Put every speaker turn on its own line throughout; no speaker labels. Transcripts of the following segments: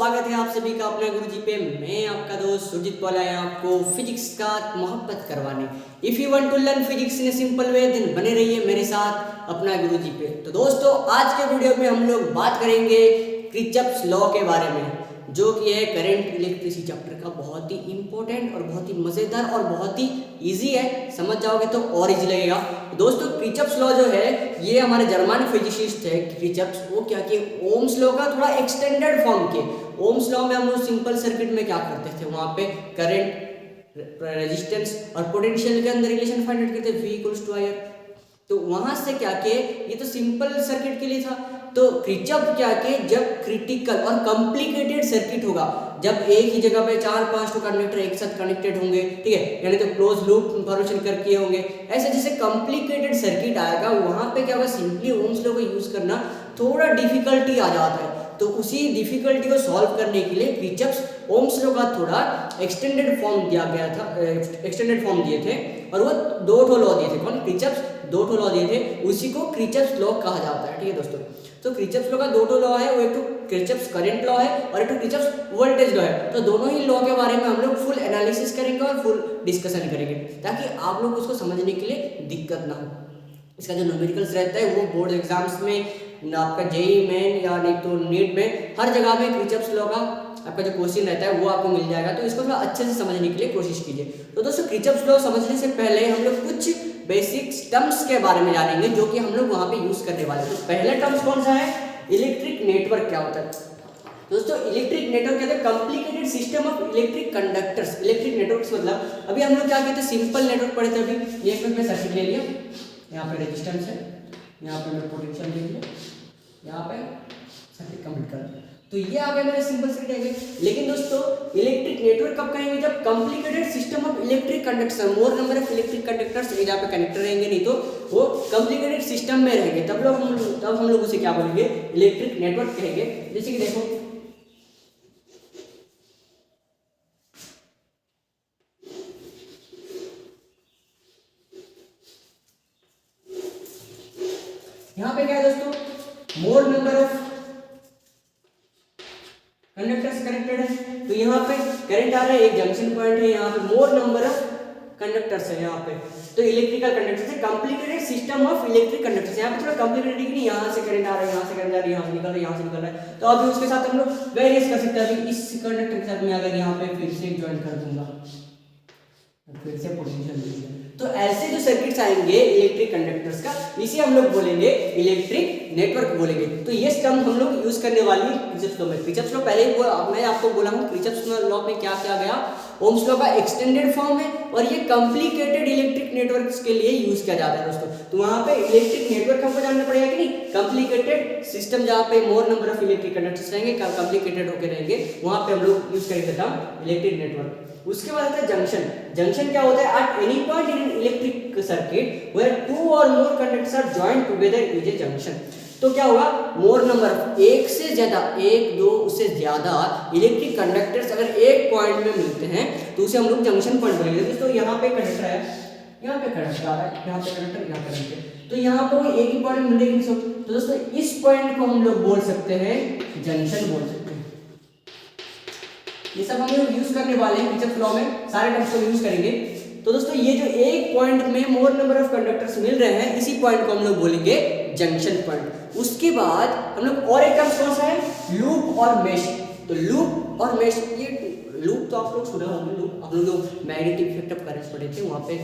स्वागत है आप सभी का अपने गुरुजी पे। मैं आपका दोस्त सुरजीत पॉल आया आपको फिजिक्स का मोहब्बत करवाने। If you want to learn physics in a simple way then बने रहिए मेरे साथ अपना गुरुजी पे। तो दोस्तों आज के वीडियो में हम लोग बात करेंगे किरचॉफ्स लॉ के बारे में, जो कि है करंट इलेक्ट्रिसिटी चैप्टर का बहुत ही इंपॉर्टेंट और बहुत ही मजेदार और बहुत ही इजी है। समझ जाओगे तो और इजी लगेगा। दोस्तों किरचॉफ्स लॉ जो है ये हमारे जर्मन फिजिसिस्ट है किरचॉफ्स, वो क्या किए ओम्स लॉ का थोड़ा एक्सटेंडेड फॉर्म किए। ओम्स लॉ में हम लोग सिंपल सर्किट में क्या करते थे, वहां पे करंट रेजिस्टेंस और पोटेंशियल के अंदर रिलेशन फाइंड आउट करते थे, V इक्वल्स टू IR। तो वहां से क्या किए, ये तो सिंपल सर्किट के लिए था। तो किरचॉफ क्या किए, जब क्रिटिकल और कॉम्प्लिकेटेड सर्किट होगा, जब एक ही जगह पे 4-5 कंडक्टर एक साथ कनेक्टेड होंगे, ठीक है, यानी तो क्लोज लूप फॉर्मेशन करके होंगे, ऐसे जैसे कॉम्प्लिकेटेड सर्किट आएगा वहां पे क्या होगा, सिंपली ओम्स लॉ को यूज करना थोड़ा डिफिकल्टी आ जाता है। तो उसी डिफिकल्टी को सॉल्व करने के लिए किरचॉफ्स ओम्स लॉ का थोड़ा एक्सटेंडेड फॉर्म दिया गया था, एक्सटेंडेड फॉर्म दिए थे, और वो दो ठो लॉ दिए थे। कौन? किरचॉफ्स दो ठो लॉ दिए थे, उसी को किरचॉफ्स लॉ कहा जाता है। ठीक है दोस्तों, तो किरचॉफ्स लॉ का दो ठो लॉ है, वो एक तो किरचॉफ्स करंट लॉ है और एक तो किरचॉफ्स वोल्टेज लॉ है। तो दोनों ही लॉ के बारे में हम लोग फुल एनालिसिस करेंगे और फुल डिस्कशन करेंगे, ताकि आप लोग उसको समझने के लिए दिक्कत ना हो। इसका जो न्यूमेरिकल्स रहता है वो बोर्ड एग्जाम्स में, आपका जेई मेन या नहीं तो नीट में, हर जगह में किरचॉफ्स लॉ का आपका जो क्वेश्चन रहता है वो आपको मिल जाएगा। तो इसको थोड़ा अच्छे से समझने के लिए कोशिश कीजिए। तो दोस्तों किरचॉफ्स लॉ समझने से पहले हम लोग कुछ बेसिक टर्म्स के बारे में जानेंगे, जो कि हम लोग वहां पे यूज करने वाले हैं। तो पहला टर्म्स कौन सा है? इलेक्ट्रिक नेटवर्क क्या होता है दोस्तों? इलेक्ट्रिक नेटवर्क कहते हैं complicated system of electric conductors. Electric network मतलब अभी हम लोग क्या कहते हैं, सिंपल नेटवर्क पढ़े थे। अभी एक मिनट में सर्किट ले लिया, यहाँ पे रेजिस्टेंस है, यहाँ पे मैं पोटेंशियल ले लिया, यहाँ पे सर्किट कंप्लीट कर दिया। तो ये आ गया मेरा सिंपल सर्किट है। लेकिन दोस्तों इलेक्ट्रिक नेटवर्क कब कहेंगे, जब complicated system of electric conductors, more number of electric conductors एक जगह पे कनेक्टेड रहेंगे, नहीं तो वो कॉम्प्लिकेटेड सिस्टम में रहेंगे, तब हम लोग उसे क्या बोलेंगे, इलेक्ट्रिक नेटवर्क कहेंगे। जैसे कि देखो यहाँ पे क्या है दोस्तों, मोर नंबर ऑफ कंडक्टर्स कनेक्टेड है। तो यहाँ पे करंट आ रहा है, एक जंक्शन पॉइंट है, यहाँ पे मोर नंबर ऑफ कंडक्टर्स है यहाँ पे। तो इलेक्ट्रिकल कंडक्टर्स है, complicated system of electric conductors. यहाँ पे थोड़ा कॉम्प्लिकेटेड नहीं, यहाँ से करंट आ रहा है, यहाँ से करंट आ रही है, यहाँ से निकल रहा है, यहाँ से निकल रहा है। तो अभी उसके साथ हम लोग वेरियस कर सकते हैं। अभी इस कंडक्टर के साथ मैं अगर यहाँ पे फिर से ज्वाइन कर दूंगा, फिर से पोटेंशियल दे, तो ऐसे जो सर्किट्स आएंगे इलेक्ट्रिक कंडक्टर्स का, इसे हम लोग बोलेंगे इलेक्ट्रिक नेटवर्क बोलेंगे। तो ये टर्म हम लोग यूज करने वाली है किरचॉफ्स लॉ में। किरचॉफ्स लॉ पहले ही मैं आपको बोला हूँ, किरचॉफ्स लॉ में क्या क्या गया, ओम्स लॉ का एक्सटेंडेड फॉर्म है, और ये कॉम्प्लिकेटेड इलेक्ट्रिक नेटवर्क्स के लिए यूज किया जाता है दोस्तों। तो वहां पे इलेक्ट्रिक नेटवर्क हमको जानना पड़ेगा कि नहीं, कॉम्प्लिकेटेड सिस्टम जहाँ पे मोर नंबर ऑफ इलेक्ट्रिक कंडक्टर्स रहेंगे, कॉम्प्लिकेटेड होकर रहेंगे, वहां पे हम लोग यूज करेंगे टर्म इलेक्ट्रिक नेटवर्क। उसके बाद आता है जंक्शन। जंक्शन क्या होता है, at any point in electric circuit where two or more conductors are joined together is a junction. तो क्या होगा, मोर नंबर एक से ज्यादा, एक दो उससे ज्यादा इलेक्ट्रिक कंडक्टर्स अगर एक पॉइंट में मिलते हैं तो उसे हम लोग जंक्शन पॉइंट बोलेंगे। दोस्तों यहाँ पे कंडक्टर है, यहाँ पे कंडक्टर आ रहा है, यहाँ पे कंडक्टर, यहाँ पे कंडक्टर, तो यहाँ पे वो एक ही पॉइंट में मिलेंगे। तो दोस्तों इस पॉइंट को हम लोग बोल सकते हैं जंक्शन बोल सकते हैं। ये सब हम लोग यूज करने वाले हैं किरचॉफ्स लॉ में, सारे टर्म्स को यूज करेंगे। तो दोस्तों ये जो एक पॉइंट में मोर नंबर ऑफ कंडक्टर्स मिल रहे हैं, इसी पॉइंट को हम लोग बोलेंगे जंक्शन पॉइंट। उसके बाद हम लोग और एक टर्म्स कौन सा है, लूप और मेश। तो लूप और मेश, ये लूप तो आप लोग सुने होंगे, लूप आप लोग मैग्नेटिक इफेक्ट ऑफ करंट पढ़े थे, वहां पे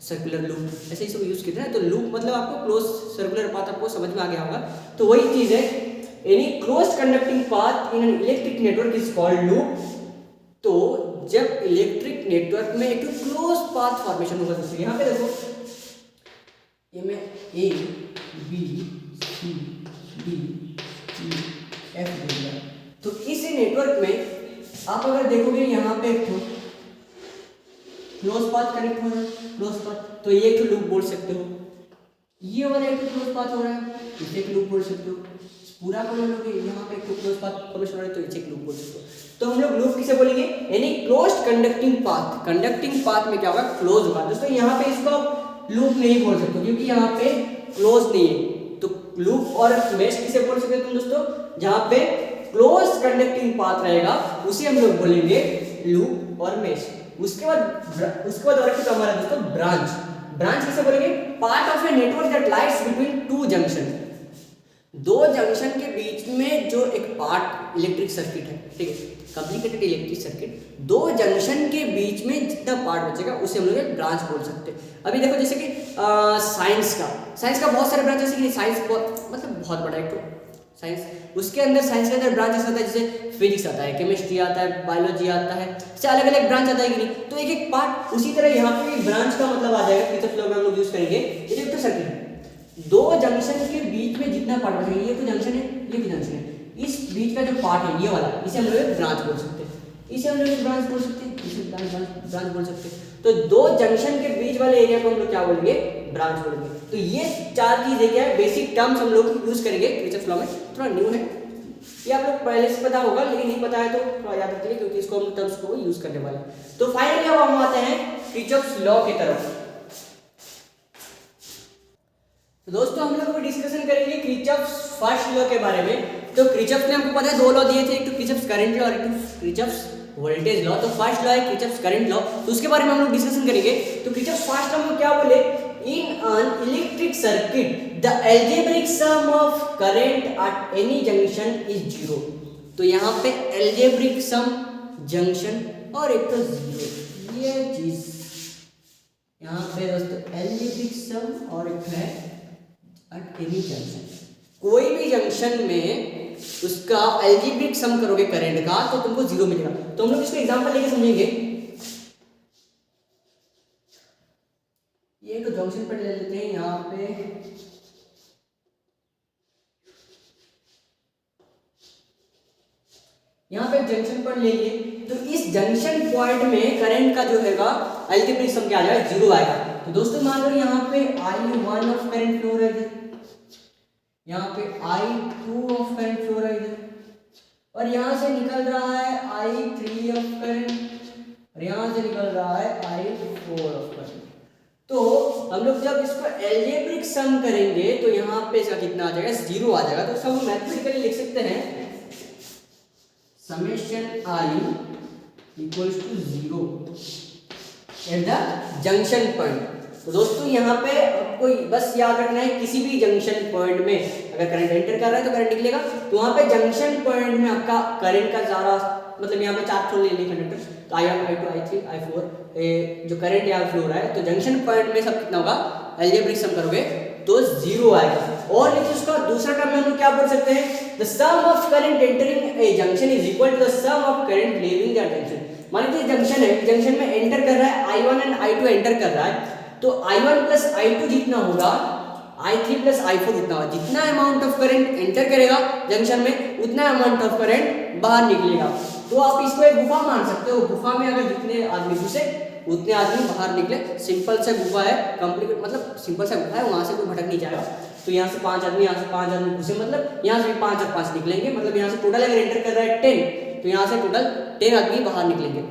सर्कुलर लूप ऐसे ही सब यूज किए थे। तो लूप मतलब आपको क्लोज सर्कुलर पाथ आपको समझ में आ गया होगा। तो वही चीज है, any closed conducting path in an electric network is called loop. तो जब इलेक्ट्रिक नेटवर्क में एक क्लोज पाथ फॉर्मेशन होगा, दोस्तों यहाँ पे देखो, ये में A B C D E F दे दिया। तो इस नेटवर्क में आप अगर देखोगे यहाँ पे एक क्लोज पाथ कनेक्ट हो रहा है, क्लोज पाथ, तो ये एक लूप बोल सकते हो। ये वाला एक क्लोज पाथ हो रहा है, इसे एक लूप बोल सकते हो। पूरा को लोगे, यहाँ पे एक क्लोज पाथ फॉर्मेशन हो रहा है, तो इसे एक लूप बोल सकते हो। तो हम लोग लूप किसे बोलेंगे, any closed conducting path. Conducting path में क्या होगा, क्लोज होगा। दोस्तों यहाँ पे इसको लूप नहीं बोल सकते क्योंकि यहाँ पे क्लोज नहीं है। तो लूप और मेश किसे बोल सकते हो तुम दोस्तों, जहाँ पे क्लोज कंडक्टिंग पाथ रहेगा उसे हम लोग बोलेंगे लूप और मेश। उसके बाद और एक हमारा दोस्तों ब्रांच किसे बोलेंगे? Part of a network that lies between two junction. दो जंक्शन के बीच में जो एक पार्ट इलेक्ट्रिक सर्किट है, ठीक है, कॉम्प्लिकेटेड इलेक्ट्रिक सर्किट, दो जंक्शन के बीच में जितना पार्ट बचेगा उसे हम लोग एक ब्रांच बोल सकते हैं। अभी देखो जैसे कि साइंस का बहुत सारे ब्रांच, जैसे कि साइंस बहुत बड़ा एक तो साइंस, उसके अंदर साइंस के अंदर ब्रांचेस आता है, जैसे फिजिक्स आता है, केमिस्ट्री आता है, बायोलॉजी आता है, ऐसे अलग अलग ब्रांच आता है कि नहीं, तो एक एक पार्ट। उसी तरह यहाँ पे भी ब्रांच का मतलब आ जाएगा, किर्चॉफ लॉ में हम लोग यूज करेंगे। इलेक्ट्रिक सर्किट है, दो जंक्शन के बीच में जितना पार्ट बचेगा, ये तो जंक्शन है, ये भी जंक्शन है, इस बीच का जो पार्ट है ये वाला, इसे हम लोग ब्रांच बोल सकते हैं, इसे हम लोग ब्रांच बोल सकते हैं, इसे ब्रांच बोल सकते हैं। तो दो जंक्शन के बीच वाले एरिया को हम लोग क्या बोलेंगे? ब्रांच बोलेंगे। तो ये चार चीजें क्या है, बेसिक टर्म्स हम लोग यूज करेंगे किर्चॉफ लॉ में। थोड़ा न्यू है, ये आप लोग पहले से पता होगा, लेकिन नहीं पता है तो थोड़ा याद रखिए, क्योंकि इसको हम टर्म्स को यूज करने वाले हैं। तो फाइनली अब हम आते हैं किर्चॉफ लॉ की तरफ। तो दोस्तों हम लोग अभी डिस्कशन करेंगे किर्चॉफ फर्स्ट लॉ के बारे में। तो किर्चॉफ ने हमको पता है दो लॉ दिए थे, एक तो किर्चॉफ करंट लॉ और एक तो किर्चॉफ वोल्टेज लॉ। तो फर्स्ट लॉ है किर्चॉफ करंट लॉ, तो उसके बारे में हम लोग डिस्कशन करेंगे। तो किर्चॉफ फर्स्ट लॉ में क्या बोले? In an electric circuit the algebraic sum of current at any junction is zero. तो यहाँ पे अलजेब्रिक सम जंक्शन और एक तो जीरो, ये चीज यहाँ पे दोस्तों अलजेब्रिक सम और एक है एट एनी जंक्शन। कोई भी जंक्शन में उसका अलजेब्रिक सम करोगे करंट का तो तुमको जीरो मिलेगा। तो हम लोग इसको एग्जांपल लेके समझेंगे। ये तो जंक्शन पर ले लेते हैं, यहाँ पे जंक्शन पर ले लिए, तो इस जंक्शन पॉइंट में करंट का जो हैगा अलजेब्रिक सम क्या आ जाएगा? जीरो आएगा। तो दोस्तों मान लो यहाँ पे I1 ऑफ करंट फ्लो रहा है, यहाँ पे I2 ऑफ करंट फ्लो रहा है इधर, और यहाँ से निकल रहा है I3 ऑफ करंट, और यहाँ से निकल रहा है I4 ऑफ करंट। तो हम लोग जब इसको अलजेब्रिक सम करेंगे तो यहाँ पे इसका कितना आ जाएगा? जीरो आ जाएगा। तो इसको हम मैथमेटिकली लिख सकते हैं summation I equals to zero at the junction point. तो दोस्तों यहाँ पे आपको बस याद रखना है, किसी भी जंक्शन पॉइंट में अगर करंट एंटर कर रहा है तो करंट निकलेगा। तो वहाँ पे जंक्शन पॉइंट में आपका करंट का ज़्यादा, मतलब यहाँ पे चार थ्रो ले लिए कंडक्टर्स, तो I1 I2 I3 I4 जो करंट यहाँ फ्लो रहा है, तो जंक्शन पॉइंट में सब कितना होगा? अलजेब्रिक सम करोगे तो जीरो आएगा। और लेकिन उसका दूसरा टर्म में हम लोग क्या बोल सकते हैं? The sum of current entering a junction is equal to the sum of current leaving that junction. मान लीजिए जंक्शन है, जंक्शन में एंटर कर रहा है I1 एंड I2 एंटर कर रहा है, तो I1 प्लस I2 जितना होगा I3 प्लस I4 जितना होगा, जितना अमाउंट ऑफ करंट एंटर करेगा जंक्शन में उतना अमाउंट ऑफ करंट बाहर निकलेगा। तो आप इसको एक गुफा मान सकते हो, गुफा में अगर जितने आदमी घुसे उतने आदमी बाहर निकले। सिंपल सा गुफा है, कॉम्प्लिकेट मतलब सिंपल सा गुफा है, वहां से कोई भटक नहीं जाएगा। तो यहाँ से 5 आदमी, यहाँ से 5 आदमी घुसे, मतलब यहाँ से भी 5 और 5 निकलेंगे, मतलब यहाँ से टोटल अगर एंटर कर रहा है 10, तो यहाँ से टोटल 10 आदमी बाहर निकलेंगे।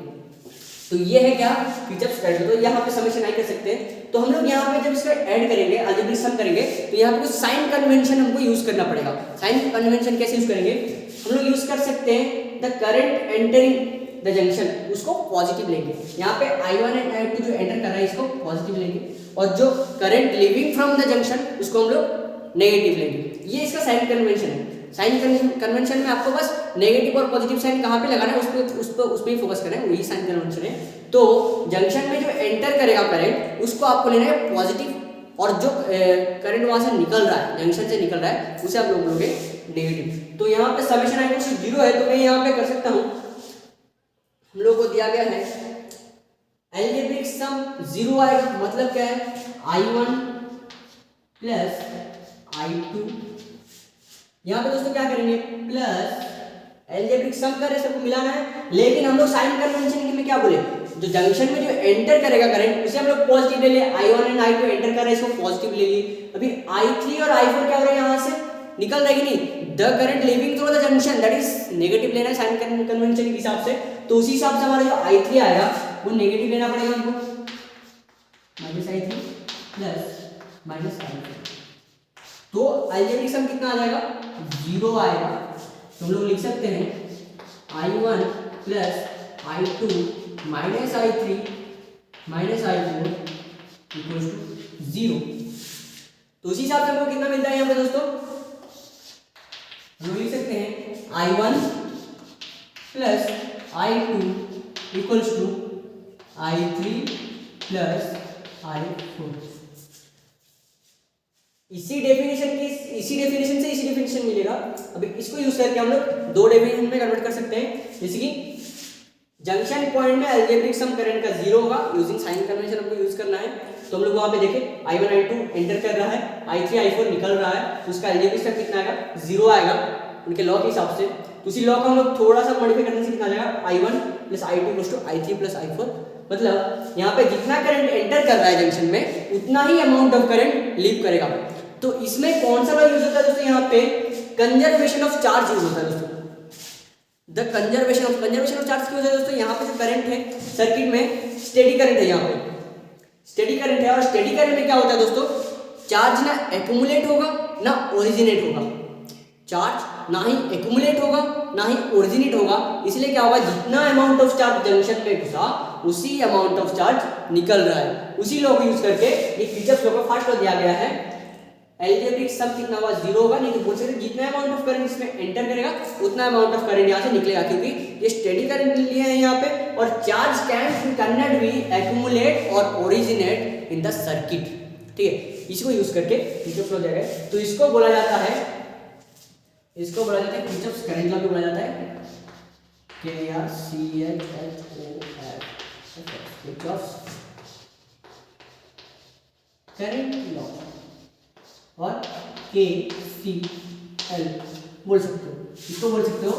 तो ये है क्या? Kirchhoff current. तो यहाँ पे समेशन आई कर सकते हैं। तो हम लोग यहाँ पे जब इसका ऐड करेंगे, अलजेब्रिक सम करेंगे, तो यहाँ पे कुछ साइन कन्वेंशन हमको यूज करना पड़ेगा। साइन कन्वेंशन कैसे यूज करेंगे? हम लोग यूज कर सकते हैं the current entering the junction, उसको पॉजिटिव लेंगे। यहाँ पे I1 एंड I2 जो एंटर कर रहा है इसको पॉजिटिव लेंगे, और जो current living from the junction उसको हम लोग नेगेटिव लेंगे। ये इसका साइन कन्वेंशन है। साइन कन्वेंशन में आपको बस नेगेटिव और पॉजिटिव साइन कहाँ पे लगाना है उस पर ही फोकस करना है, वही साइन कन्वेंशन है। तो जंक्शन में जो एंटर करेगा करंट उसको आपको लेना है पॉजिटिव, और जो करंट वहां से निकल रहा है, जंक्शन से निकल रहा है, उसे आप लोग लोगे नेगेटिव। तो यहाँ पे summation I equal to zero है, तो मैं यहाँ पे कर सकता हूँ, हम लोग को दिया गया है अलजेब्रिक सम जीरो आएगा, मतलब क्या है? I1 प्लस I2, यहाँ पे दोस्तों क्या करेंगे? प्लस अलजेब्रिक सम कर रहे, सबको मिलाना है, लेकिन हम लोग साइन कन्वेंशन में क्या बोले? जो जंक्शन में जो एंटर करेगा करंट उसे हम लोग पॉजिटिव ले लिए। I1 एंड I2 एंटर कर रहे हैं, इसको पॉजिटिव ले लिए। अभी I3 और I4 क्या हो रहा है? यहाँ से निकल रहा है कि नहीं? The current living through the junction, that is negative लेना है साइन कन्वेंशन के हिसाब से। तो उसी हिसाब से हमारा जो I3 आएगा वो नेगेटिव लेना पड़ेगा हमको, -I3 प्लस -I4। तो अलजेब्रिक सम कितना आ जाएगा? जीरो आएगा। तो हम लोग लिख सकते हैं I1 plus I2 minus I3 minus I4 equal to 0। तो उसी हिसाब से हमको कितना मिलता है यहाँ पे दोस्तों, हम लोग लिख सकते हैं I1 plus I2 equal to I3 plus I4। इसी डेफिनेशन से इसी डेफिनेशन मिलेगा। अभी इसको यूज करके हम लोग दो डेफिनेशन में कन्वर्ट कर सकते हैं, जैसे कि जंक्शन पॉइंट में अलजेब्रिक सम करंट का 0 होगा, यूजिंग साइन कन्वेंशन हमको यूज करना है। तो हम लोग वहां पे देखें I1 I2 एंटर कर रहा है, I3 I4 निकल रहा है, तो उसका अलजेब्रिक सम कितना आएगा, 0 आएगा उनके लॉ के हिसाब से। तो उसी लॉ को हम लोग थोड़ा सा मॉडिफाई करने से कितना आ जाएगा, I1 plus I2 equals to I3 plus I4। मतलब यहाँ पे जितना करंट एंटर कर रहा है जंक्शन में उतना ही अमाउंट ऑफ करंट लीव करेगा। तो इसमें कौन सा यूज होता है दोस्तों, यहाँ पे कंजर्वेशन ऑफ चार्ज यूज होता है दोस्तों। द कंजर्वेशन ऑफ चार्ज क्यों होता है दोस्तों, यहाँ पे जो करंट है सर्किट में स्टेडी करंट है, यहाँ पे स्टेडी करंट है। और स्टेडी करंट में क्या होता है दोस्तों, चार्ज ना एक्यूमुलेट होगा ना ओरिजिनेट होगा, चार्ज ना ही एक्यूमुलेट होगा ना ही ओरिजिनेट होगा। इसलिए क्या होगा, जितना अमाउंट ऑफ चार्ज जंक्शन में घुसा उसी अमाउंट ऑफ चार्ज निकल रहा है। उसी लॉ को यूज करके ये किरचॉफ लॉ का फर्स्ट लॉ दिया गया है, एल्जेब्रिक सम कितना हुआ, 0 होगा। नहीं तो बोल सकते जितना अमाउंट ऑफ करंट इसमें एंटर करेगा उतना अमाउंट ऑफ करंट यहाँ से निकलेगा, क्योंकि ये स्टेडी करंट लिए हैं यहाँ पे। और charge can not be accumulate और ओरिजिनेट इन द सर्किट, ठीक है। इसको यूज करके किरचॉफ लॉ दिया गया, तो इसको बोला जाता है किरचॉफ करंट लॉ भी बोला जाता है, किरचॉफ करंट लॉ और KCL बोल सकते हो, इसको बोल सकते हो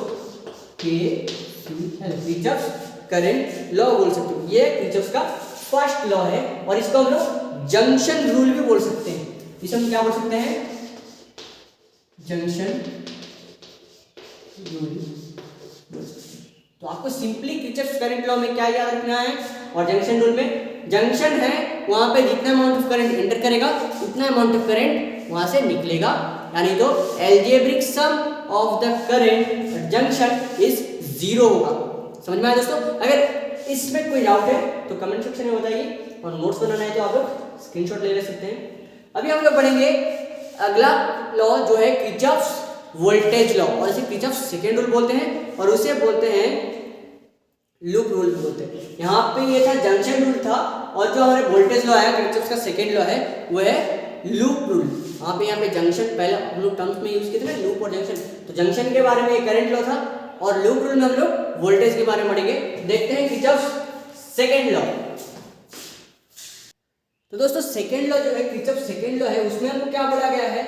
KCL, किरचॉफ करंट लॉ बोल सकते हो। ये किरचॉफ का फर्स्ट लॉ है और इसको हम लोग जंक्शन रूल भी बोल सकते हैं। इसे हम क्या बोल सकते हैं, जंक्शन रूल। तो आपको सिंपली किरचॉफ करंट लॉ में क्या याद रखना है, और जंक्शन रूल में जंक्शन है वहां पे जितना अमाउंट ऑफ करंट एंटर करेगा उतना अमाउंट ऑफ करंट वहां से निकलेगा, यानी तो algebraic sum of the current junction is 0 होगा। समझ में आया दोस्तों? अगर इसमें कोई डाउट है तो कमेंट सेक्शन में बताइए, और नोट्स बनाना है तो आप लोग स्क्रीनशॉट ले सकते हैं। अभी हम लोग पढ़ेंगे अगला लॉ जो है किरचॉफ वोल्टेज लॉ, और इसे किरचॉफ सेकेंड रूल बोलते हैं और उसे बोलते हैं लूप रूल बोलते हैं। यहाँ पे ये था जंक्शन रूल था, और जो हमारे वोल्टेज लॉ है किरचॉफ का सेकेंड लॉ है वो है लूप रूल। यहाँ पे जंक्शन पहले हम लोग टर्म्स में यूज किए थे ना, लूप और जंक्शन। तो जंक्शन के बारे में ये करंट लॉ था, और लूप रूल में हम लोग वोल्टेज के बारे में पढ़ेंगे। देखते हैं किरचॉफ सेकेंड लॉ। तो दोस्तों सेकेंड लॉ जो है किरचॉफ सेकेंड लॉ है, उसमें हमको क्या बोला गया है,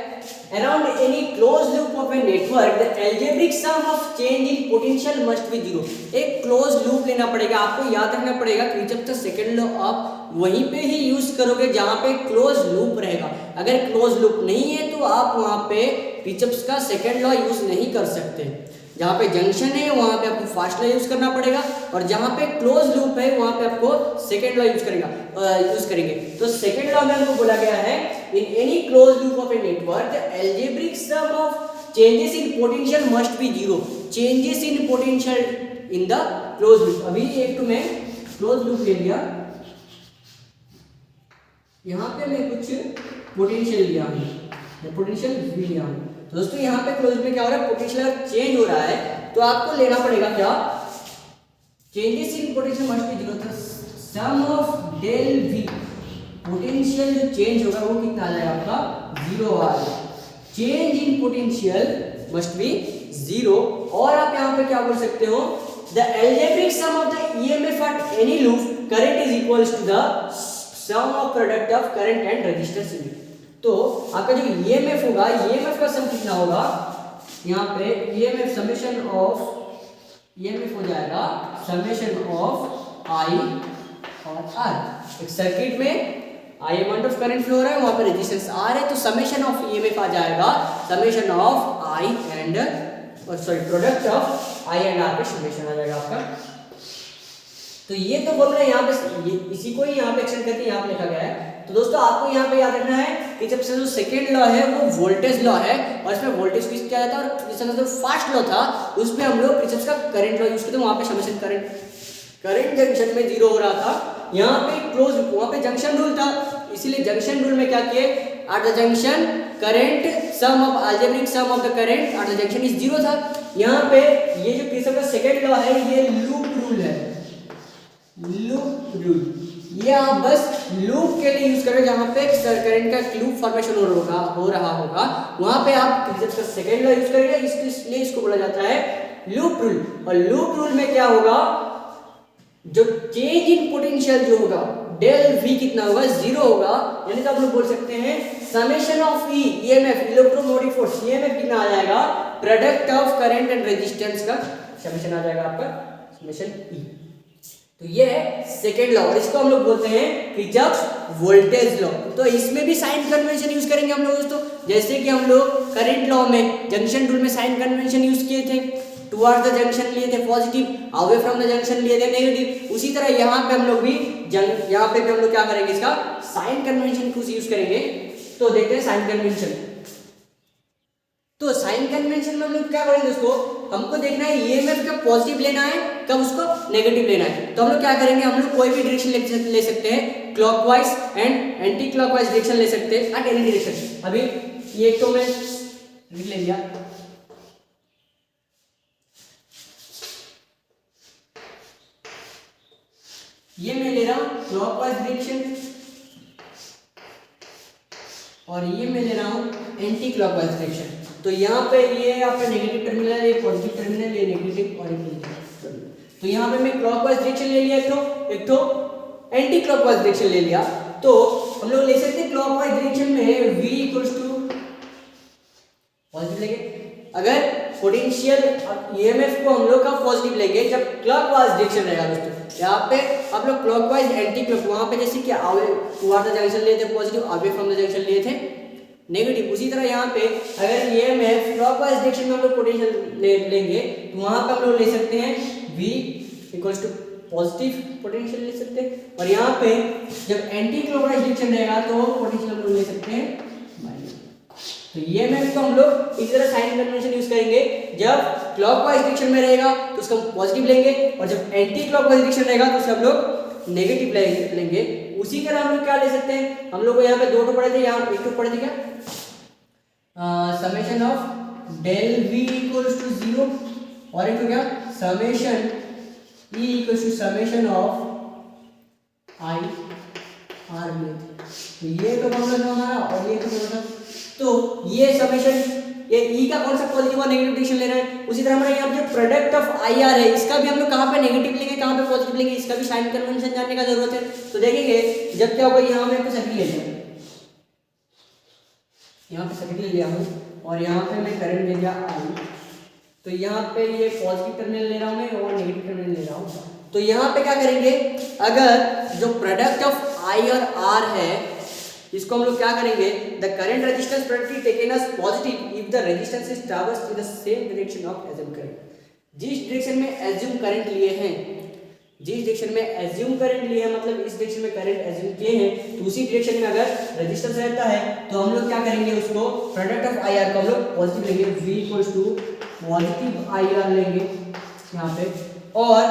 around any close loop of a network the algebraic sum of change in potential must be 0। एक क्लोज लूप लेना पड़ेगा, आपको याद रखना पड़ेगा किरचॉफ का सेकेंड लॉ आप वहीं पे ही यूज करोगे जहां पे क्लोज लूप रहेगा। अगर क्लोज लूप नहीं है तो आप वहां पे किरचॉफ का सेकेंड लॉ यूज नहीं कर सकते। जहाँ पे जंक्शन है वहां पे आपको फर्स्ट लॉ यूज करना पड़ेगा, और जहाँ पे क्लोज लूप है वहां पे आपको सेकेंड लॉ यूज करेंगे। तो सेकेंड लॉ में हमको बोला गया है in any close loop of a network the algebraic sum of changes in potential must be 0। Changes in potential in the close loop. अभी एक तो मैं क्लोज लूप ले लिया, यहाँ पे मैं कुछ पोटेंशियल लिया हूँ, पोटेंशियल भी लिया हूँ। तो दोस्तों यहाँ पे क्लोज में क्या हो रहा है, पोटेंशियल अगर चेंज हो रहा है तो आपको लेना पड़ेगा क्या, changes in potential must be 0। Sum of del V, potential जो चेंज होगा वो कितना आ जाएगा आपका 0 आ जाएगा। Change in potential must be 0। और आप यहाँ पे क्या बोल सकते हो, the algebraic sum of the EMF at any loop current is equals to the sum of product of current and resistance in. तो आपका जो ईएमएफ होगा, ईएमएफ का सम कितना होगा, यहाँ पे ईएमएफ समेशन ऑफ ईएमएफ हो जाएगा समेशन ऑफ आई और आर। एक सर्किट में आई अमाउंट ऑफ करंट फ्लो हो रहा है, वहां पे रेजिस्टेंस आर है, तो समेशन ऑफ ईएमएफ आ जाएगा summation of I and product of I and R पे समेशन आ जाएगा आपका। तो ये तो फॉर्मूला यहाँ पे इसी को ही यहाँ पे एक्सटेंड करके यहाँ पे लिखा गया है तो दोस्तों आपको यहाँ पे याद रखना है कि जब से जो सेकेंड लॉ है वो वोल्टेज लॉ है और इसमें वोल्टेज किस क्या जाता है, और किर्चॉफ जो फर्स्ट लॉ था उसमें हम लोग किर्चॉफ का करंट लॉ यूज करते हैं। वहाँ पे समेशन करंट जंक्शन में 0 हो रहा था, यहाँ पे क्लोज, वहाँ पे जंक्शन रूल था, इसीलिए जंक्शन रूल में क्या किए, at the junction current sum of algebraic sum of the current at the junction is 0 था। यहाँ पे ये जो किर्चॉफ का सेकेंड लॉ है ये लूप रूल है, लूप रूल, ये आप बस लूप के लिए यूज करें जहां पे करंट का लूप फॉर्मेशन हो रहा होगा वहां पे आप किर्चॉफ का सेकेंड लॉ यूज करेंगे, इसलिए इसको बोला जाता है लूप रूल। और लूप रूल में क्या होगा, जो चेंज इन पोटेंशियल जो होगा डेल वी कितना होगा, 0 होगा, यानी तो आप लोग बोल सकते हैं summation of E EMF electromotive force EMF कितना आ जाएगा, product of current and resistance का समेशन आ जाएगा आपका समेशन ई। तो ये है सेकेंड लॉ और इसको हम लोग बोलते हैं किर्चॉफ वोल्टेज लॉ। तो इसमें भी साइन कन्वेंशन यूज करेंगे हम लोग दोस्तों, जैसे कि हम लोग करंट लॉ में जंक्शन रूल में साइन कन्वेंशन यूज किए थे, टुवर्ड्स द जंक्शन लिए थे positive, away from the junction लिए थे नेगेटिव, उसी तरह यहाँ पे हम लोग भी यहाँ पे भी हम लोग क्या करेंगे, इसका साइन कन्वेंशन को यूज करेंगे। तो देखते हैं साइन कन्वेंशन। तो साइन कन्वेंशन में हम लोग क्या करेंगे दोस्तों, हमको देखना है ईएमएफ का पॉजिटिव लेना है कब उसको नेगेटिव लेना है। तो हम लोग क्या करेंगे, हम लोग कोई भी डायरेक्शन ले सकते हैं, clockwise and anti clockwise direction ले सकते हैं, एट एनी डायरेक्शन। अभी ये तो मैं ले लिया, ये मैं ले रहा हूं क्लॉकवाइज डायरेक्शन और ये मैं ले रहा हूं एंटी क्लॉकवाइज डायरेक्शन। तो यहाँ पे ये आपका नेगेटिव टर्मिनल है, ये पॉजिटिव टर्मिनल, ये नेगेटिव और ये। तो यहाँ पे मैं क्लॉकवाइज डायरेक्शन ले लिया एक तो एंटी क्लॉकवाइज डायरेक्शन ले लिया। तो हम लोग ले सकते हैं क्लॉकवाइज डायरेक्शन में v इक्वल्स टू पॉजिटिव लेंगे, अगर पोटेंशियल ईएमएफ को हम लोग का पॉजिटिव लेंगे जब क्लॉकवाइज डायरेक्शन रहेगा दोस्तों। यहाँ पे आप लोग क्लॉकवाइज एंटी क्लॉक, वहां पे जैसे कि अवे टुवर्ड द जंक्शन लिए थे positive, away from the junction लिए थे नेगेटिव, उसी तरह यहाँ पे अगर ईएमएफ क्लॉकवाइज डायरेक्शन में हम लोग पोटेंशियल लेंगे तो वहां पे हम लोग ले सकते हैं v equals to positive potential ले सकते हैं, और यहाँ पे जब एंटी क्लॉकवाइज डायरेक्शन रहेगा तो पोटेंशियल हम लोग ले सकते हैं माइनस। तो ईएमएफ को हम लोग इस तरह साइन कन्वेंशन यूज करेंगे, जब क्लॉकवाइज डायरेक्शन में रहेगा तो उसका पॉजिटिव लेंगे और जब एंटी क्लॉकवाइज डायरेक्शन रहेगा तो उसका हम लोग नेगेटिव लेंगे। उसी तरह हम लोग क्या ले सकते हैं, हम लोग को यहाँ पे दो तो पढ़े थे, यहाँ एक तो पढ़े थे क्या, summation of del V equals to 0 और एक तो क्या summation E equals to summation of I R में। तो ये तो फॉर्मूला था हमारा और ये तो फॉर्मूला, तो ये समेशन ये ई का कौन सा पॉजिटिव और नेगेटिव डायरेक्शन लेना है। उसी तरह हमारा यहाँ पे जो प्रोडक्ट ऑफ आई आर है इसका भी हम लोग कहाँ पे नेगेटिव लेंगे कहाँ पे पॉजिटिव लेंगे, इसका भी साइन कन्वेंशन जानने का जरूरत है। तो देखेंगे जब क्या होगा, यहाँ में सर्किल ले लिया, यहाँ पे सर्किल ले लिया हूँ और यहाँ पे मैं करंट ले लिया आई, तो यहाँ पे ये पॉजिटिव टर्मिनल ले रहा हूँ मैं और नेगेटिव टर्मिनल ले रहा हूँ। तो यहाँ पे क्या करेंगे, अगर जो प्रोडक्ट ऑफ आई और आर है इसको हम लोग क्या करेंगे, the current resistance product taken as positive if the resistance is traverse in the same direction of assume current. जिस डायरेक्शन में एज्यूम करंट लिए हैं, जिस डायरेक्शन में एज्यूम करंट लिए हैं, मतलब इस डायरेक्शन में करंट एज्यूम किए हैं, तो उसी डायरेक्शन में अगर रेजिस्टेंस रहता है तो हम लोग क्या करेंगे, उसको प्रोडक्ट ऑफ आई आर को हम लोग पॉजिटिव लेंगे, v equals to positive I R लेंगे यहाँ पे, और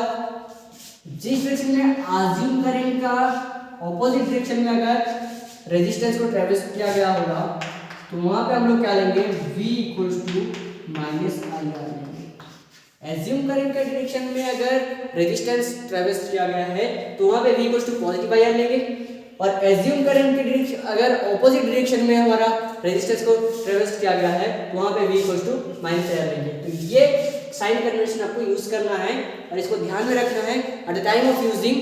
जिस डायरेक्शन में एज्यूम करंट का ऑपोजिट डायरेक्शन में अगर रेजिस्टेंस को ट्रेवल्स किया गया होगा तो वहां पे हम लोग क्या लेंगे, v equals to minus I R लेंगे। एज्यूम करंट के डायरेक्शन में अगर रेजिस्टेंस ट्रेवल्स किया गया है तो वहां पे v equals to positive I R लेंगे, और एज्यूम करंट के डायरेक्शन अगर ऑपोजिट डायरेक्शन में हमारा रेजिस्टेंस को ट्रेवल्स किया गया है तो वहां पे v equals to minus I R लेंगे। तो ये साइन कन्वेंशन आपको यूज करना है और इसको ध्यान में रखना है at the time of using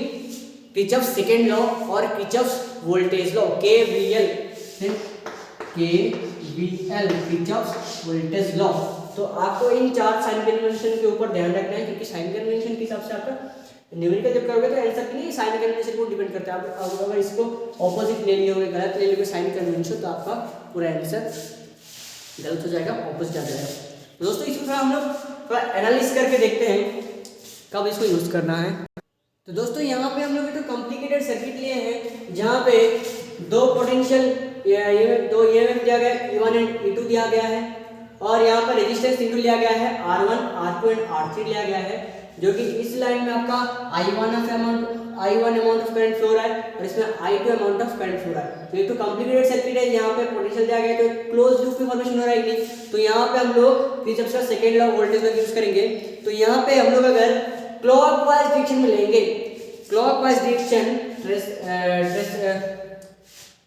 Kirchhoff second law or Kirchhoff voltage law KVL, Kirchhoff voltage law. तो आपको इन चार साइन कन्वेंशन के ऊपर ध्यान रखना है, क्योंकि साइन कन्वेंशन के हिसाब से आपका न्यूमेरिकल जब करोगे तो आंसर के लिए साइन कन्वेंशन को डिपेंड करता है। आप अगर इसको ऑपोजिट ले लिए होंगे, गलत ले लिए साइन कन्वेंशन, तो आपका पूरा आंसर गलत हो जाएगा, ऑपोजिट आ जाएगा। तो दोस्तों इसको थोड़ा हम लोग थोड़ा एनालिसिस करके देखते हैं कब इसको यूज करना है। तो दोस्तों यहाँ पे हम लोग तो कॉम्प्लिकेटेड सर्किट लिए हैं जहाँ पे दो पोटेंशियल दो ईएमएफ दिया गया है, E1 एंड E2 दिया गया है, और यहाँ पर रेजिस्टेंस इंटू लिया गया है R1, R2 एंड R3 लिया गया है, जो कि इस लाइन में आपका I1 amount of current flow रहा है और इसमें I2 amount of current flow रहा है। तो ये तो कॉम्प्लिकेटेड सर्किट है, यहाँ पे पोटेंशियल दिया गया है तो क्लोज लूप की फॉर्मेशन हो रहा है कि तो यहाँ पे हम लोग किरचॉफ का second law voltage law use करेंगे। तो यहाँ पे हम लोग अगर क्लॉकवाइज डायरेक्शन में लेंगे, clockwise direction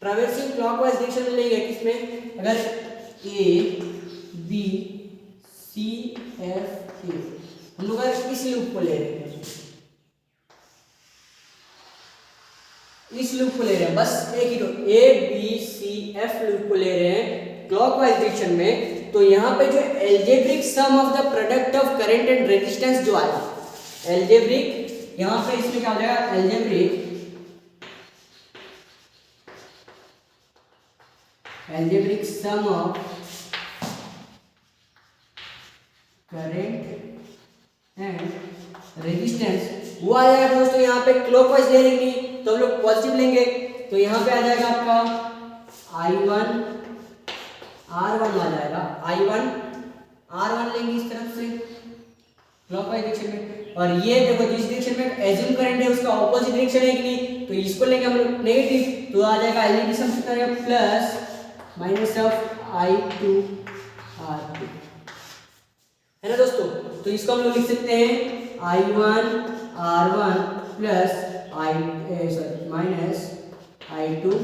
traversing clockwise direction में लेंगे, किसमें अगर A B C F A हम लोग अगर इस लूप को ले रहे हैं, इस लूप को ले रहे हैं, बस एक ही तो A B C F loop को ले रहे हैं क्लॉकवाइज डायरेक्शन में, तो यहाँ पे जो algebraic sum of the product of current and resistance जो आया, एल्जेब्रिक यहाँ पे इसमें क्या हो जाएगा, algebraic sum of current and resistance वो आ जाएगा दोस्तों। यहाँ पे क्लॉकवाइज ले लेंगे तो हम लोग पॉजिटिव लेंगे, तो यहाँ पे आ जाएगा आपका I1 R1 आ जाएगा, I1 R1 लेंगे इस तरफ से क्लॉकवाइज डायरेक्शन में, और ये देखो जिस डायरेक्शन में एज्यूम करंट है उसका ऑपोजिट डायरेक्शन है कि नहीं, तो इसको लेंगे हम लोग नेगेटिव, तो आ जाएगा एलईडी सम कितना है plus minus of I2 R2 है ना दोस्तों। तो इसको हम लोग लिख सकते हैं I1 R1 plus minus I2 R2।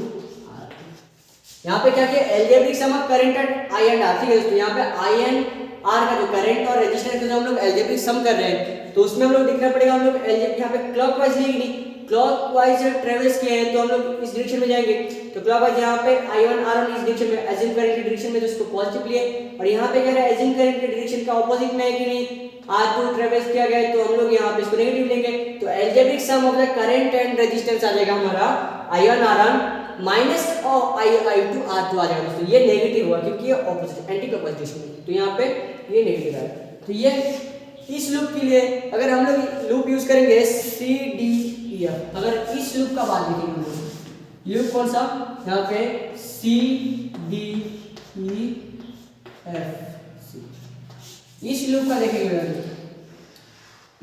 यहाँ पे क्या किया, algebraic sum of current and I and R, ठीक है दोस्तों। यहाँ पे I एंड R का जो करंट और रेजिस्टेंस जो हम लोग एल्जेब्रिक सम कर रहे हैं, तो उसमें हम लोग देखना पड़ेगा, हम लोग यहाँ पे क्लॉकवाइज लेंगे नहीं, क्लॉकवाइज ट्रेवल्स किए हैं तो हम लोग इस डायरेक्शन में जाएंगे, तो क्लॉकवाइज यहाँ पे I1 R1 इस डायरेक्शन में एज्यूम करंट की डायरेक्शन में, तो इसको पॉजिटिव लिए, और यहाँ पे कह रहा है एज्यूम करंट की डायरेक्शन का ऑपोजिट में है कि नहीं, R2 ट्रेवल्स किया गया है, तो हम लोग यहाँ पे इसको नेगेटिव लेंगे, तो algebraic sum of the current and resistance आ जाएगा हमारा I1 R1 माइनस और I2 R2 आ जाएगा दोस्तों। ये नेगेटिव हुआ क्योंकि ये ऑपोजिट एंटी क्लॉकवाइज डायरेक्शन में, तो यहाँ पे ये नेगेटिव आएगा। तो ये इस लूप के लिए अगर हम लोग लूप यूज करेंगे C D E F, अगर इस लूप का बात देखेंगे हम लोग, लूप कौन सा, यहाँ पे C D E F C, इस लूप का देखेंगे,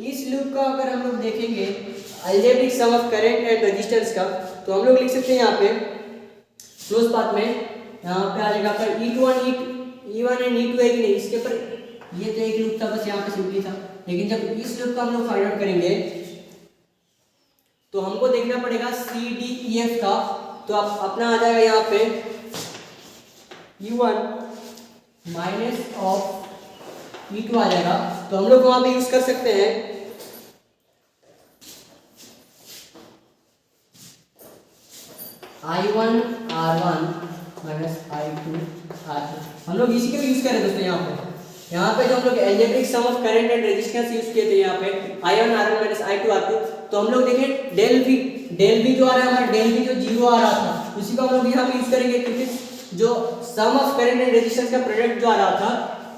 इस लूप का अगर हम लोग देखेंगे algebraic sum of current and resistance का, तो हम लोग लिख सकते हैं यहाँ पे क्लोज पाथ में, यहाँ पे आ जाएगा आपका E1 एंड E2 है कि नहीं, इसके ऊपर ये तो एक लूप था, बस यहाँ पे सिंपली था, लेकिन जब इस लूप का हम लोग फाइंड आउट करेंगे तो हमको देखना पड़ेगा C D E F का, तो आप अपना आ जाएगा यहाँ पे E1 माइनस ऑफ E2 आ जाएगा, तो हम लोग वहां पे यूज कर सकते हैं I1 R1 minus I2 R2, हम लोग इसी के भी यूज कर रहे हैं दोस्तों। यहाँ पे जो हम लोग algebraic sum of current and resistance use किए थे, यहाँ पे I1 R1 minus I2 R2, तो हम लोग देखें डेल V जो आ रहा है हमारा, डेल V जो 0 आ रहा था उसी को हम लोग यहाँ पे यूज करेंगे, क्योंकि जो सम ऑफ करंट एंड रेजिस्टेंस का प्रोडक्ट जो आ रहा था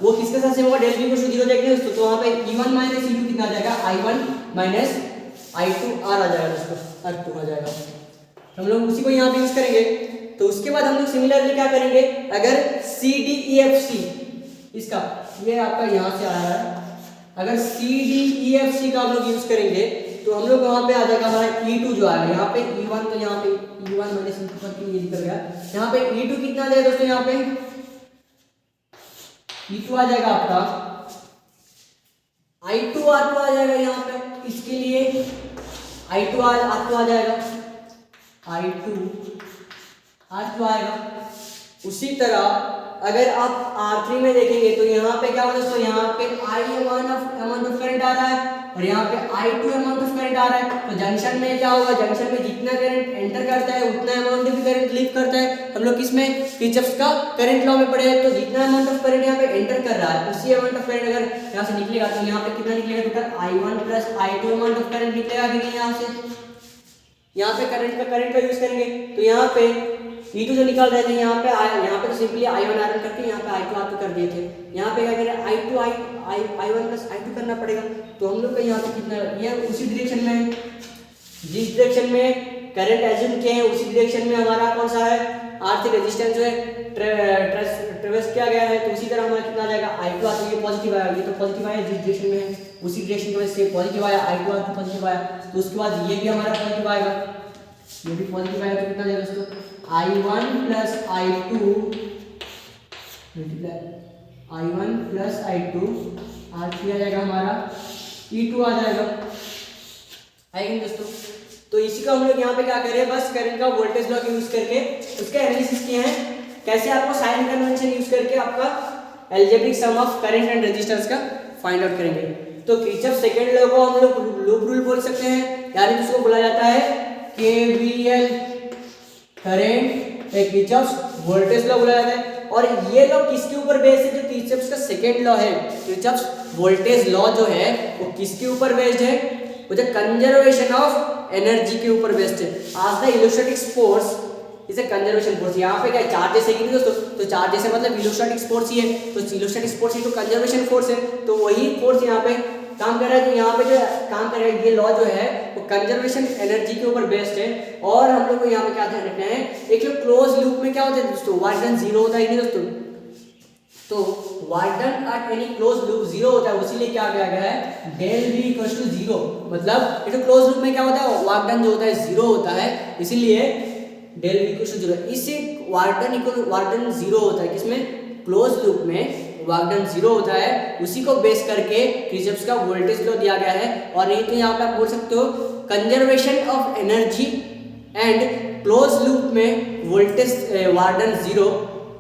वो किसके साथ सेम होगा, डेल V को 0 हो जाएगा दोस्तों, तो वहाँ पे E1 माइनस E2 कितना आ जाएगा, I1 माइनस I2 R आ जाएगा दोस्तों, R2 आ जाएगा, हम लोग उसी को यहाँ पे यूज करेंगे। तो उसके बाद हम लोग सिमिलरली क्या करेंगे, अगर C D E F C इसका ये आपका यहाँ से आ रहा है, अगर C D E F C का हम लोग यूज करेंगे तो हम लोग वहाँ पे आ जाएगा हमारा E2 जो आएगा, यहाँ पे E1, तो यहाँ पे E1 माइनस E2 करके ये निकल गया, यहाँ पे E2 कितना आ जाएगा दोस्तों, यहाँ पे E2 आ जाएगा आपका I2 R2 आ जाएगा, यहाँ पे इसके लिए I2 R2 आ जाएगा, I2 R2 आएगा। उसी तरह अगर आप R3 में देखेंगे तो यहाँ पे क्या होगा दोस्तों, यहाँ पे I1 अमाउंट ऑफ करंट आ रहा है और यहाँ पे I2 अमाउंट ऑफ करंट आ रहा है, तो जंक्शन में क्या होगा, जंक्शन में जितना करंट एंटर करता है उतना अमाउंट भी करंट लीव करता है। हम लोग किसमें, किरचॉफ का करंट लॉ में पढ़े हैं, तो जितना अमाउंट ऑफ करंट यहाँ पे एंटर कर रहा है उसी अमाउंट ऑफ करंट अगर यहाँ से निकलेगा तो यहाँ पे कितना निकलेगा, total I1 plus I2 amount of current निकलेगा कि नहीं। यहाँ से यहाँ पे करंट का यूज करेंगे तो यहाँ पे E2 जो निकाल रहे थे यहाँ पे तो सिंपली I1 R1 करके यहाँ पे I2 R2 कर दिए थे, यहाँ पे क्या करें I1 प्लस I2 करना पड़ेगा, तो हम लोग का यहाँ पे कितना, ये उसी डायरेक्शन में जिस डायरेक्शन में करंट एज्यूम किए हैं उसी डायरेक्शन में हमारा कौन सा है R3 रेजिस्टेंस जो है ट्रेवर्स किया गया है, तो उसी तरह हमारा कितना आ जाएगा I2 तो ये पॉजिटिव आया, ये तो पॉजिटिव आया जिस डायरेक्शन में है उसी डायरेक्शन की वजह से पॉजिटिव आया, I2 तो पॉजिटिव आया, तो उसके बाद ये भी हमारा पॉजिटिव आएगा, ये भी पॉजिटिव आएगा, तो कितना जाएगा दोस्तों I1 plus I2 I1 plus I2 R3 आ जाएगा हमारा E2 आ जाएगा, आएगा दोस्तों। तो इसी का हम लोग यहाँ पे क्या करें, बस करंट का वोल्टेज लॉ यूज करके उसका एनालिसिस किए हैं, कैसे आपको साइन कन्वेंशन यूज करके आपका algebraic sum of current and resistance का फाइंड आउट करेंगे। तो किरचॉफ सेकंड लॉ को हम लोग लूप रूल बोल सकते हैं, यानी इसको बोला जाता है KVL current Kirchhoff voltage law बोला जाता है। और ये लॉ किसके ऊपर बेस्ड है, जो किरचॉफ का सेकंड लॉ है किरचॉफ वोल्टेज लॉ जो है वो किसके ऊपर बेस्ड है, वो जो कंजर्वेशन ऑफ एनर्जी के ऊपर बेस्ड है। आज द इलेक्ट्रोस्टैटिक फोर्स इसे कंजर्वेशन फोर्स, यहाँ पे क्या चार्जेस है कि नहीं दोस्तों, तो चार्जेस है मतलब इलेक्ट्रोस्टैटिक फोर्स ही है, तो इलेक्ट्रोस्टैटिक फोर्स ही तो कंजर्वेशन फोर्स है, तो वही फोर्स यहाँ पे काम कर रहा है। तो यहाँ पे जो काम कर रहा है ये लॉ जो है वो कंजर्वेशन एनर्जी के ऊपर बेस्ड है। और हम लोग को यहाँ पे क्या ध्यान रखना है, एक जो क्लोज लूप में क्या होता है दोस्तों, वर्क डन जीरो होता है नहीं दोस्तों, तो work done at any close loop zero होता है, इसीलिए क्या किया गया है del v equals to zero, मतलब ये जो क्लोज लूप में क्या होता है वर्क डन जो होता है जीरो होता है, इसीलिए del v equals to zero. इससे वर्क डन जीरो होता है, किसमें क्लोज लूप में वर्क डन जीरो होता है, उसी को बेस करके किरचॉफ का वोल्टेज लॉ दिया गया है। और नहीं तो यहाँ पे आप बोल सकते हो conservation of energy and close loop में वोल्टेज वर्क डन जीरो,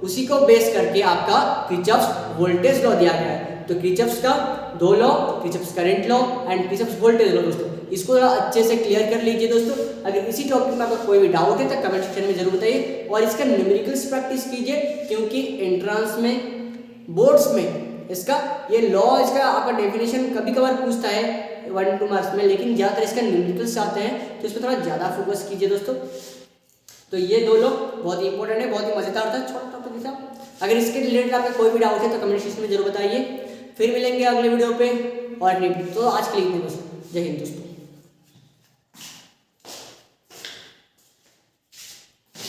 उसी को बेस करके आपका किरचॉफ वोल्टेज लॉ दिया गया है। तो किरचॉफ का दो law, Kirchhoff current law and Kirchhoff voltage law दोस्तों, इसको थोड़ा अच्छे से क्लियर कर लीजिए दोस्तों। अगर इसी टॉपिक में आपका कोई भी डाउट है तो कमेंट सेक्शन में जरूर बताइए, और इसका न्यूमेरिकल्स प्रैक्टिस कीजिए, क्योंकि एंट्रेंस में बोर्ड्स में इसका ये लॉ इसका आपका डेफिनेशन कभी कभार पूछता है 1-2 मार्क्स में, लेकिन ज़्यादातर इसका न्यूमेरिकल्स आते हैं, तो इस पर थोड़ा ज़्यादा फोकस कीजिए दोस्तों। तो ये दो लॉ बहुत ही इंपॉर्टेंट है, बहुत ही मजेदार था, छोटा टॉपिक था। अगर इसके रिलेटेड आपका कोई भी डाउट है तो कमेंट सेक्शन में जरूर बताइए। फिर मिलेंगे अगले वीडियो पे, और तो आज के लिए इतने दोस्तों, जय हिंद दोस्तों।